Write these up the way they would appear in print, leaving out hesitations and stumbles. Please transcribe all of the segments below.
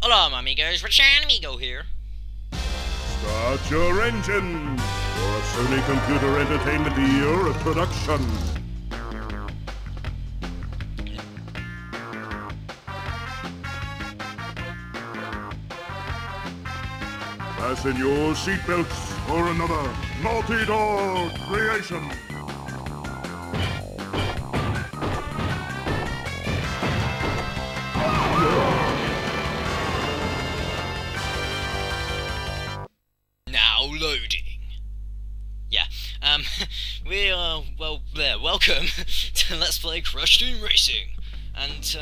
Hello, my amigos, RadiShineAmigo here. Start your engine for a Sony Computer Entertainment year of production. Fasten your seatbelts for another Naughty Dog creation. Now loading. Yeah, welcome to Let's Play Crush Team Racing. And,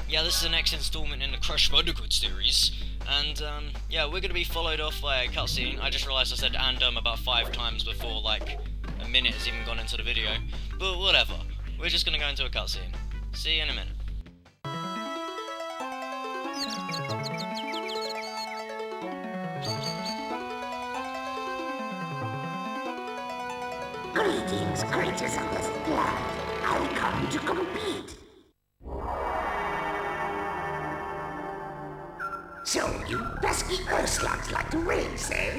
yeah, this is the next installment in the Crush Bandicoot series. And, yeah, we're gonna be followed off by a cutscene. I just realised I said about 5 times before, like, a minute has even gone into the video. But whatever, we're just gonna go into a cutscene. See you in a minute. Greetings, creatures of this planet. I come to compete. So, you pesky Earthslugs like to race, eh?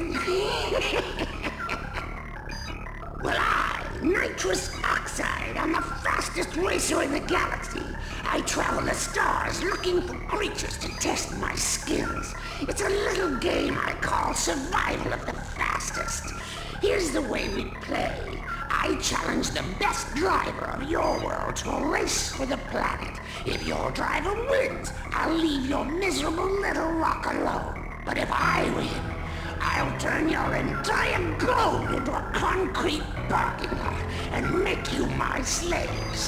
Well, I, Nitrous Oxide, am the fastest racer in the galaxy. I travel the stars looking for creatures to test my skills. It's a little game I call Survival of the Fastest. Here's the way we play. I challenge the best driver of your world to a race for the planet. If your driver wins, I'll leave your miserable little rock alone. But if I win, I'll turn your entire globe into a concrete parking lot and make you my slaves.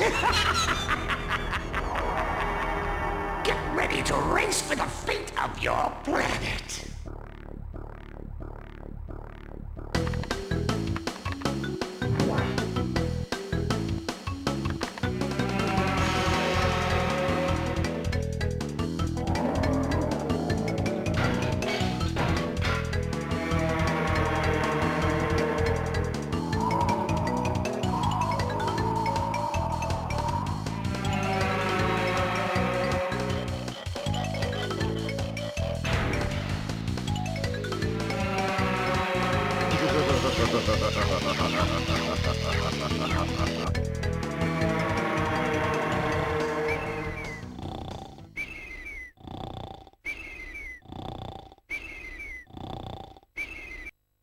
Get ready to race for the fate of your planet.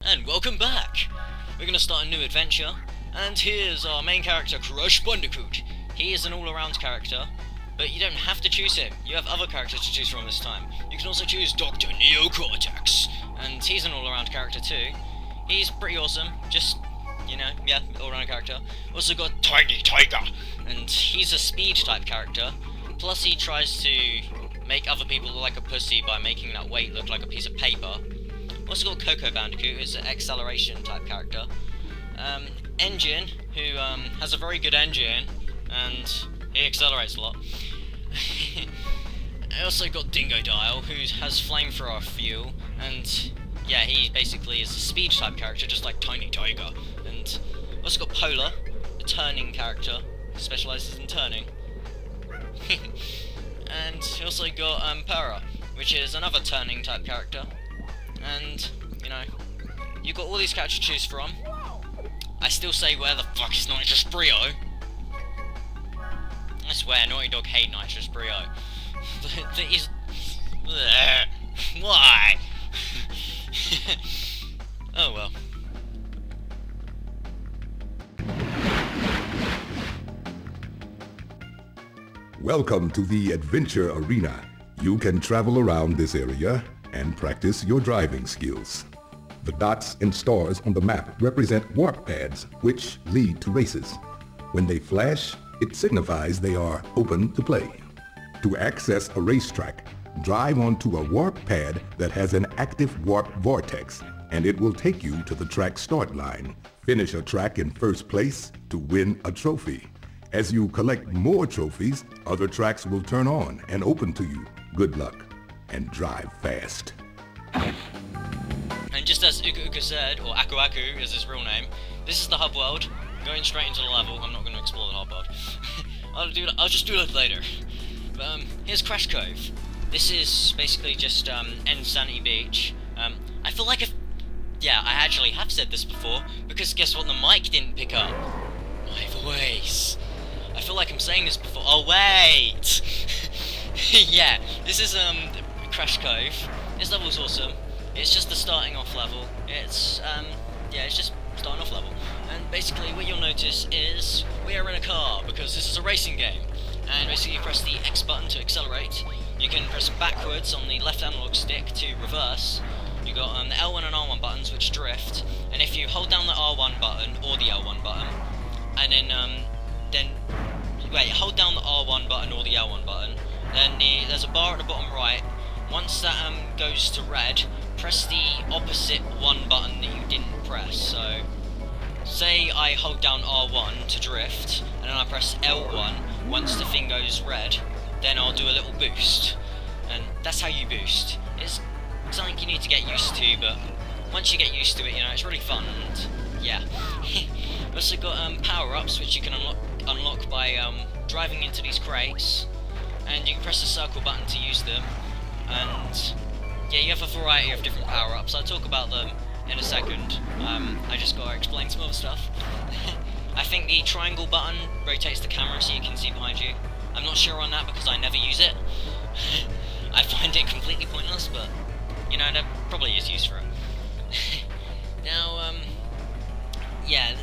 And welcome back! We're gonna start a new adventure, and here's our main character, Crush Bandicoot. He is an all-around character, but you don't have to choose him. You have other characters to choose from this time. You can also choose Dr. Neo Cortex, and he's an all-around character too. He's pretty awesome, just, you know, yeah, all-around character. Also got Tiny Tiger, and he's a speed type character, plus he tries to make other people look like a pussy by making that weight look like a piece of paper. Also got Coco Bandicoot, who's an acceleration type character. Engine, who has a very good engine, and he accelerates a lot. I also got Dingo Dial, who has flamethrower fuel, and yeah, he basically is a speed type character, just like Tiny Tiger. And also got Polar, a turning character, who specialises in turning. And he also got Para, which is another turning type character. And, you know, you've got all these characters to choose from. I still say, where the fuck is Nitrous Brio? I swear, Naughty Dog hate Nitrous Brio. He's... Why? Oh well. Welcome to the Adventure Arena. You can travel around this area and practice your driving skills. The dots and stars on the map represent warp pads, which lead to races. When they flash, it signifies they are open to play. To access a racetrack, drive onto a warp pad that has an active warp vortex, and it will take you to the track start line. Finish a track in first place to win a trophy. As you collect more trophies, other tracks will turn on and open to you. Good luck, and drive fast. And just as Uka Uka said, or Aku Aku is his real name, this is the hub world. Going straight into the level. I'm not going to explore the hub world. I'll just do that later. But here's Crash Cove. this is basically just End Sanity Beach. I feel like yeah, I actually have said this before, because guess what the mic didn't pick up? My voice. I feel like I'm saying this before. Oh wait! Yeah, this is Crash Cove. This level's awesome. It's just the starting off level. It's yeah, it's just starting off level. And basically what you'll notice is we are in a car, because this is a racing game. And basically you press the X button to accelerate. You can press backwards on the left analog stick to reverse. You got the L1 and R1 buttons which drift, and if you hold down the R1 button or the L1 button, and then wait, hold down the R1 button or the L1 button, then there's a bar at the bottom right. Once that goes to red, press the opposite one button that you didn't press. So, say I hold down R1 to drift, and then I press L1. Once the thing goes red, then I'll do a little boost, and that's how you boost. It's something you need to get used to, but once you get used to it, you know, it's really fun, and yeah. We've also got power-ups, which you can unlock by driving into these crates, and you can press the circle button to use them, and yeah, you have a variety of different power-ups. I'll talk about them in a second. I just gotta explain some other stuff. I think the triangle button rotates the camera so you can see behind you. I'm not sure on that because I never use it. I find it completely pointless, but you know, there probably is use for it. Now, yeah,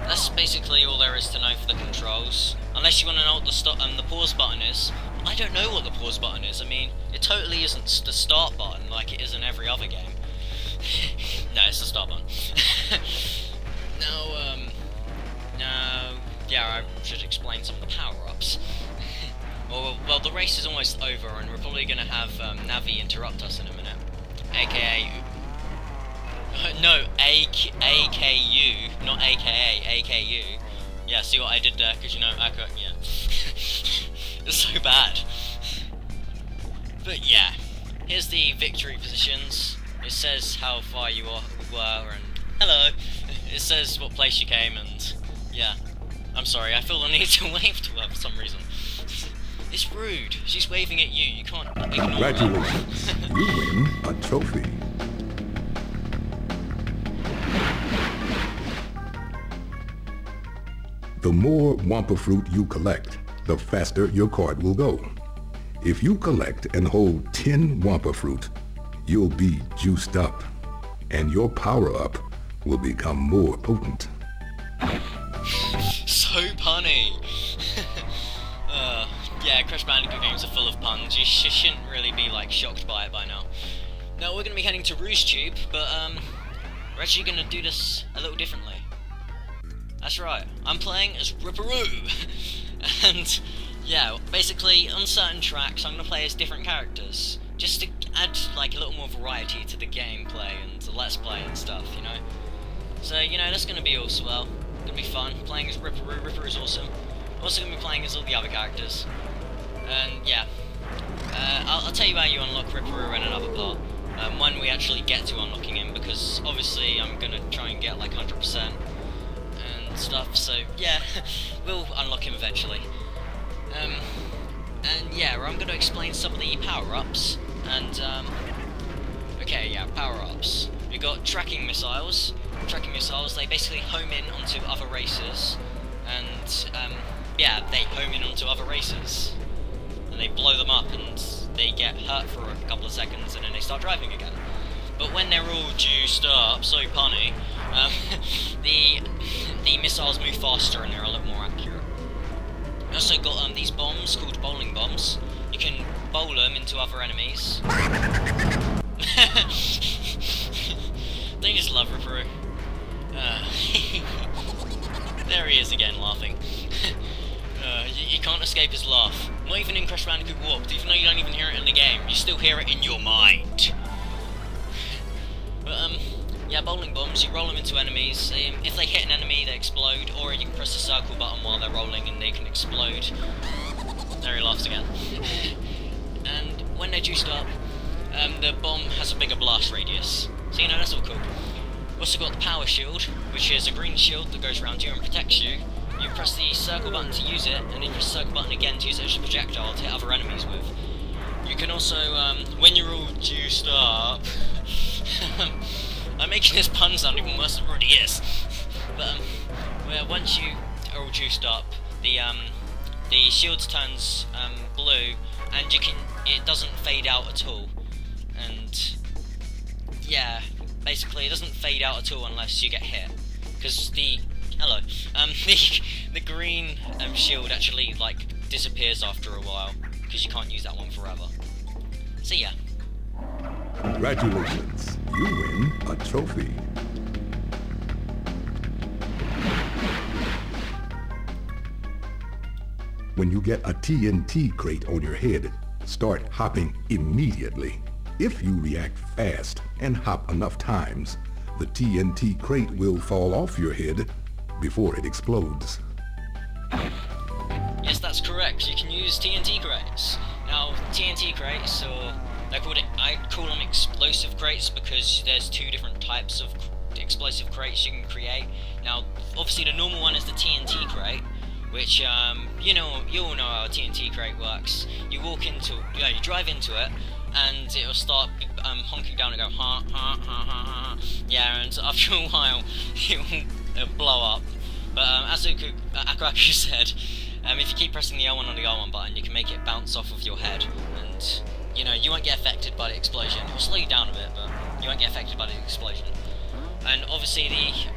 that's basically all there is to know for the controls. Unless you want to know what the pause button is. I don't know what the pause button is. I mean, it totally isn't the start button like it is in every other game. No, it's the start button. No, yeah, I should explain some of the power-ups. Well, the race is almost over, and we're probably going to have Navi interrupt us in a minute. AKA... no, AKU, not AKA, AKU. Yeah, see what I did there, because you know, yeah. It's so bad. But yeah, here's the victory positions. It says how far you were, and hello. It says what place you came, and yeah. I'm sorry, I feel the need to wave to her for some reason. It's rude. She's waving at you. You can't ignore Congratulations. that. You win a trophy. The more Wampa fruit you collect, the faster your cart will go. If you collect and hold 10 Wampa fruit, you'll be juiced up, and your power-up will become more potent. So punny. Yeah, Crash Bandicoot games are full of puns. You shouldn't really be like shocked by it by now. Now we're going to be heading to Rouge Tube, but we're actually going to do this a little differently. That's right, I'm playing as Ripperoo, and yeah, basically on certain tracks I'm going to play as different characters, just to add like a little more variety to the gameplay and the let's play and stuff, you know. So you know, that's going to be all swell. Gonna be fun playing as Ripperoo. Ripperoo's awesome. I'm also gonna be playing as all the other characters, and yeah, I'll tell you how you unlock Ripperoo in another part, when we actually get to unlocking him, because obviously I'm gonna try and get like 100% and stuff. So yeah, we'll unlock him eventually. And yeah, I'm gonna explain some of the power-ups, and okay, yeah, power-ups. We got tracking missiles. Tracking missiles, they basically home in onto other racers, and yeah, they home in onto other racers, and they blow them up, and they get hurt for a couple of seconds, and then they start driving again. But when they're all juiced up, so punny, the missiles move faster and they're a little more accurate. We also got these bombs called bowling bombs. You can bowl them into other enemies. Don't you just love Ripperoo? There he is again, laughing. You can't escape his laugh. Not even in Crash Bandicoot Warped, even though you don't even hear it in the game, you still hear it in your mind. But yeah, bowling bombs, you roll them into enemies. If they hit an enemy, they explode, or you can press the circle button while they're rolling and they can explode. There he laughs again. And when they're juiced up, the bomb has a bigger blast radius. So you know, that's all cool. We've also got the power shield, which is a green shield that goes around you and protects you. You press the circle button to use it, and then you press the circle button again to use it as a projectile to hit other enemies with. you can also, when you're all juiced up, I'm making this pun sound even worse than it already is. But where once you are all juiced up, the shield turns blue, and it doesn't fade out at all. And yeah, basically it doesn't fade out at all unless you get hit, because the green shield actually like disappears after a while, because you can't use that one forever. So yeah. Congratulations, you win a trophy. When you get a TNT crate on your head, start hopping immediately. If you react fast and hop enough times, the TNT crate will fall off your head before it explodes. Yes, that's correct. You can use TNT crates. Now, TNT crates, or I call them explosive crates, because there's two different types of explosive crates you can create. Now, obviously the normal one is the TNT crate, which, you all know how a TNT crate works. You drive into it, and it'll start honking down and go ha ha ha ha ha. Yeah, and after a while, it'll blow up. But as Akuraku said, if you keep pressing the L1 or the R1 button, you can make it bounce off of your head, and you won't get affected by the explosion. It'll slow you down a bit, but you won't get affected by the explosion. And obviously,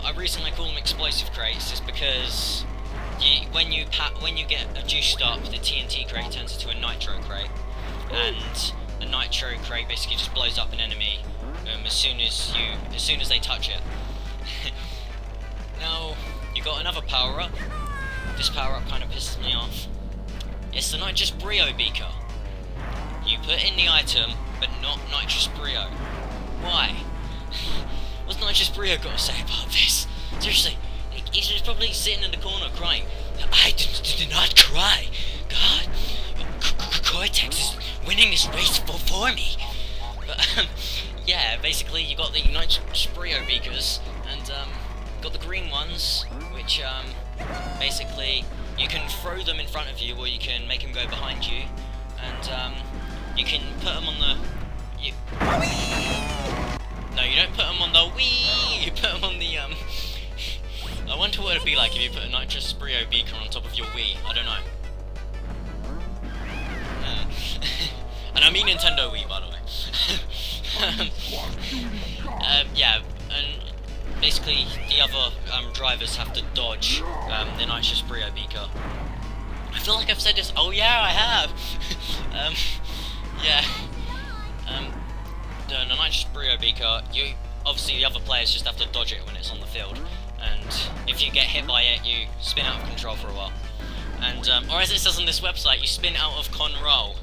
I recently call them explosive crates, is because when you get a juiced up, the TNT crate turns into a nitro crate, and the nitro crate basically just blows up an enemy as soon as they touch it. Now you got another power up. This power up kind of pisses me off. It's the Nitrous Brio beaker. You put in the item, but not Nitrous Brio. Why? What's Nitrous Brio got to say about this? Seriously, he's probably sitting in the corner crying. I do not cry. God, Cortex is winning this race for me. But yeah, basically you got the Nitrous Brio beakers, and got the green ones, which basically you can throw them in front of you, or you can make them go behind you, and you can put them on the. No, you don't put them on the Wii. You put them on the I wonder what it'd be like if you put a Nitrous Brio beaker on top of your Wii. I don't know. And I mean Nintendo Wii, by the way. Yeah, and basically the other drivers have to dodge the Nitrous Brio beaker. I feel like I've said this. Oh yeah, I have. Yeah. The Nitrous Brio beaker. Obviously the other players just have to dodge it when it's on the field. And if you get hit by it, you spin out of control for a while. And, or as it says on this website, you spin out of control.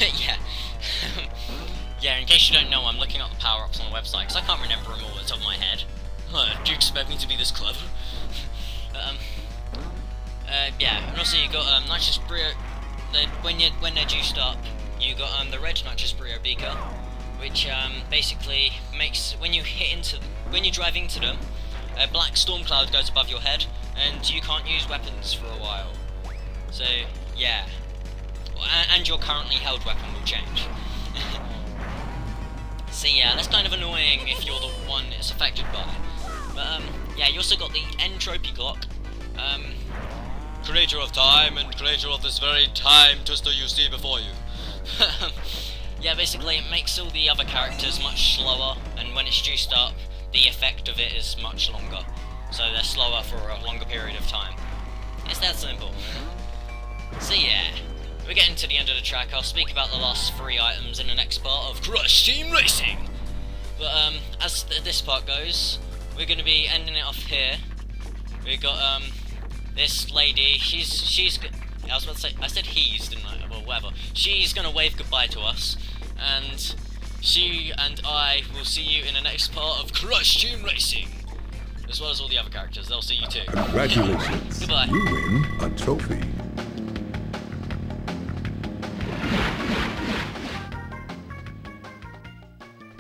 Yeah. Yeah, in case you don't know, I'm looking up the power-ups on the website, because I can't remember them all at the top of my head. Do you expect me to be this clever? Yeah, and also you got, Nitrous Brio, when they're juiced up, you got, the red Nitrous Brio beaker, which, basically makes, when you drive into them, a black storm cloud goes above your head, and you can't use weapons for a while. So, yeah. And your currently held weapon will change. So yeah, that's kind of annoying if you're the one it's affected by. But, yeah, you also got the entropy clock. Creator of time and creator of this very time twister you see before you. Yeah, basically it makes all the other characters much slower, and when it's juiced up, the effect of it is much longer. So they're slower for a longer period of time. It's that simple. So yeah, we're getting to the end of the track. I'll speak about the last 3 items in the next part of Crush Team Racing. But as this part goes, we're going to be ending it off here. We've got this lady, she's I was about to say, I said he's, didn't I? Well, whatever. She's going to wave goodbye to us, and she and I will see you in the next part of Crush Team Racing. As well as all the other characters, they'll see you too. Congratulations. Goodbye. You win a trophy.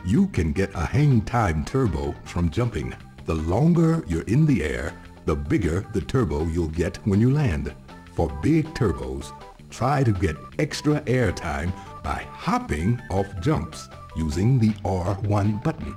You can get a hang time turbo from jumping. The longer you're in the air, the bigger the turbo you'll get when you land. For big turbos, try to get extra airtime by hopping off jumps using the R1 button.